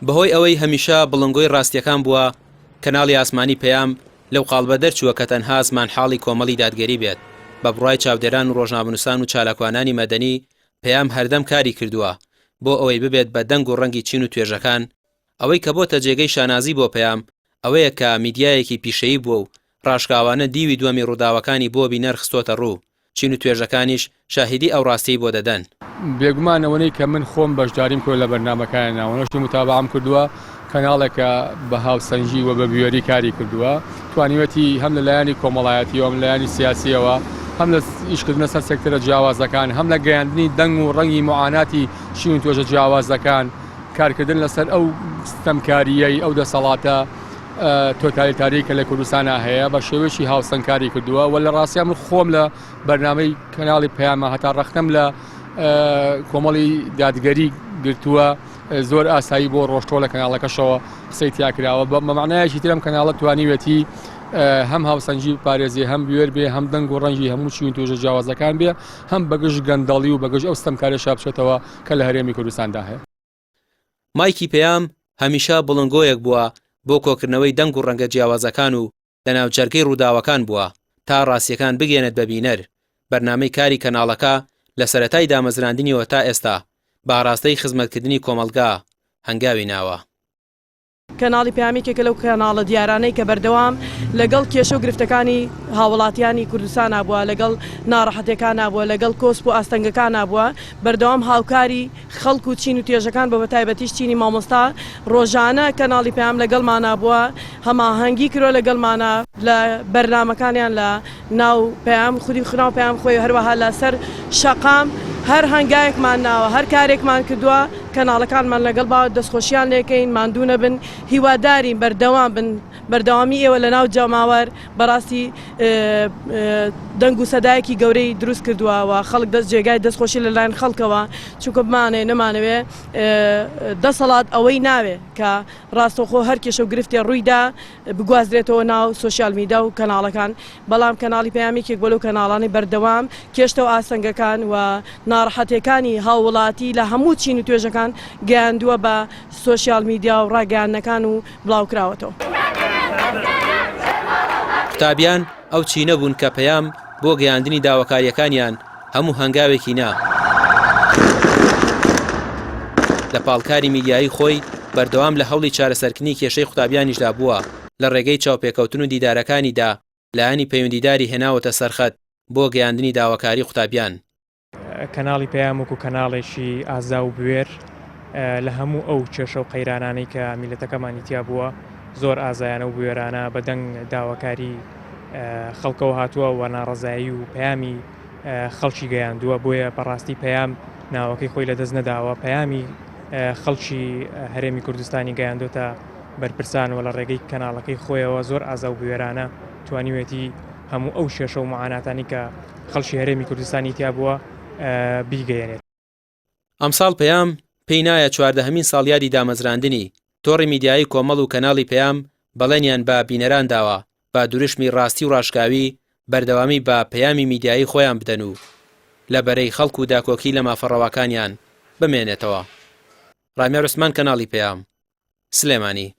بەهۆی ئەوەی هەمیشە بڵنگۆی ڕاستیەکان بووە کەناڵی ئاسمانی پەیام لەو قاڵبە دەرچووە کە تەنها زمان حاڵی کۆمەڵی دادگەری بێت بە بڕای چاودێران و ڕۆژنامەنووسان و چالاکوانانی مەدەنی پەیام هەردەم کاری کردووە بۆ ئەوەی ببێت بە دەنگ و ڕەنگی چین و توێژەکان ئەوەی کە بۆتە جێگەی شانازی بۆ پەیام ئەوەیە کە میدیایەکی پیشەیی بووە و ڕاشکاوانە دیوی دووەمی ڕووداوەکانی بۆ بینەر خستۆتە ڕوو چین و توێژەکانیش شاهیدی ئەو ڕاستی بۆ دەدەن. بێگومانەوەی کە من خۆم بەشداریم کرد لە بەرنامەکان ناوەنەشتی متابعەم کردووە کەناڵێکە بە هاوسەنجی و بە گوێری کاری کردووە توانیوەتی هەم لەلایەنی کۆمەڵایەتیەوە هەم لەلایەنی سیاسیەوە هەم لە ئیشکردنە سەر سێکتەرە جیاوازەکان هەم لە گەیاندنی دەنگ و ڕەنگی معاناتی چین و توێژە جیاوازەکان کارکردن لەسەر ئەو ستەمکاریەی ئەو دەسەڵاتە تۆتالیتاری کە لە کوردستانە هەیە بە شێوەیەکی هاوسەنگکاری کردووە و لە ڕاستیان من خۆم لە بەرنامەی کەناڵی پەیامە هەتا ڕەختەم لە کۆمەڵی دادگەری گرتووە زۆر ئاسایی بۆ ڕۆشتۆ لە کەناڵەکەشەوە قسەی تیاکراوە بە مەمانایەکی ترم کەناڵە توانیوێتی هەم هاوسەنجی پارێزی هەم بوێر بێ هەم دەنگ و ڕەنگی هەموو چین توێژە جیاوازەکان بێ هەم بەگشت گەندەڵی و بەگشت ئەو ستەمکاریە شابچێتەوە کە لە هەرێمی کوردستاندا هەیە. مایکی پەیام هەمیشە بڵنگۆیەک بووە بۆ کۆکردنەوەی دەنگ و ڕەنگە جیاوازەکان و لەناو جەرگەی ڕووداوەکان بووە تا ڕاستیەکان بگێنێت بە بینەر. بەرنامەی کاری کەناڵەکە لە سەرەتای دامەزراندنیەوە تا ئێستا با ڕاستەی خزمەتکردنی کۆمەلگا هەنگاوی ناوە. کەناڵی پەیامێکێکە لەو کەناڵە دیارانەی کە بەردەوام لەگەڵ کێشە و گرفتەکانی هاوڵاتیانی کوردستان نبووە لەگەڵ ناڕەحەتەکان نبووە لەگەڵ کۆسپ و ئاستەنگەکان نبووە بەردەوام هاوکاری خەڵک و چین و توێژەکان بە بەتایبەتیش چینی مامۆستا ڕۆژانە کەناڵی پەیام لەگەڵمان نبووە هەماهەنگی کرۆ لەگەڵمانە لە بەرنامەکانیان لە ناو پەیام خودی خناو پەیام خۆی هەروەها لەسەر شەقام هەر هەنگایەکمان ناوە هەر کارێکمان کردووە کەناڵەکانمان لەگەڵ با دەستخۆشیان لێکەین ماندوونە بن هیوادارین بەردەوام بن بەردەوامی ئێوە لە ناو جەماوەر بەڕاستی دەنگ و سەدایەکی گەورەی دروست کردووە خەڵک دەست جێگای دەستخۆشی لەلایەن خەڵکەوە چونکە بمانێ نەمانەوێ دەسەڵات ئەوەی ناوێ کە ڕاستەوخۆ هەر کێشە و گرفتێ ڕوویدا بگوازرێتەوە ناو سۆشیال میدیا و کەناڵەکان بەڵام کەناڵی پەیامێکێک بۆ لەو کەناڵانی بەردەوام کێشتە و ئاسەنگەکان و ناڕەحەتەکانی هاوڵاتی لە هەموو چین و توێژەکان گەیاندووە بە سۆشیال میدیا و ڕاگەیاندنەکان و بڵاوکراوەتەوە. قوتابیان ئەو چینە بوون کە پەیام بۆ گەیاندنی داواکاریەکانیان هەموو هەنگاوێکی نا لە پاڵکاری میدیایی خۆی بەردەوام لە هەوڵی چارەسەرکردنی کێشەی قوتابیانیشدا بووە لە ڕێگەی چاوپێکەوتن و دیدارەکانیدا لایەنی پەیوەندیداری هێناوەتە سەرخەت بۆ گەیاندنی داواکاری قوتابیان. کەناڵی پەیام وەکو کەناڵێکی ئازا و بوێر لە هەموو ئەو کێشە و قەیرانانەی کە میلەتەکەمانی تیا بووە زۆر ئازایانە و بوێرانە بە دەنگ داواکاری خەڵکەوە هاتووە و ناڕەزایی و پەیامی خەڵکی گەیاندووە بۆیە بەڕاستی پەیام ناوەکەی خۆی لەدەست نەداوە پەیامی خەڵکی هەرێمی کوردستانی گەیاندۆتە بەرپرسانەوە لە ڕێگەی کەناڵەکەی خۆیەوە زۆر ئازا و بوێرانە توانیوێتی هەموو ئەو شێشە و معاناتانی کە خەڵکی هەرێمی کوردستانی تیا بووە بیگەیەنێت. ئەمساڵ پەیام پێی نایە 14هەمین ساڵیادی دامەزراندنی تۆڕی میدیایی کۆمەڵ و کەناڵی پەیام بەڵێنیان بە بینەران داوە با دوورشمی ڕاستی و ڕاشکاوی بەردەوامی بە پەیامی میدیایی خۆیان بدەن و لە بەرەی خەڵک و داکۆکی لە مافەڕەوەکانیان بمێنێتەوە. ڕامێر عوسمان کەناڵی پەیام سلێمانی.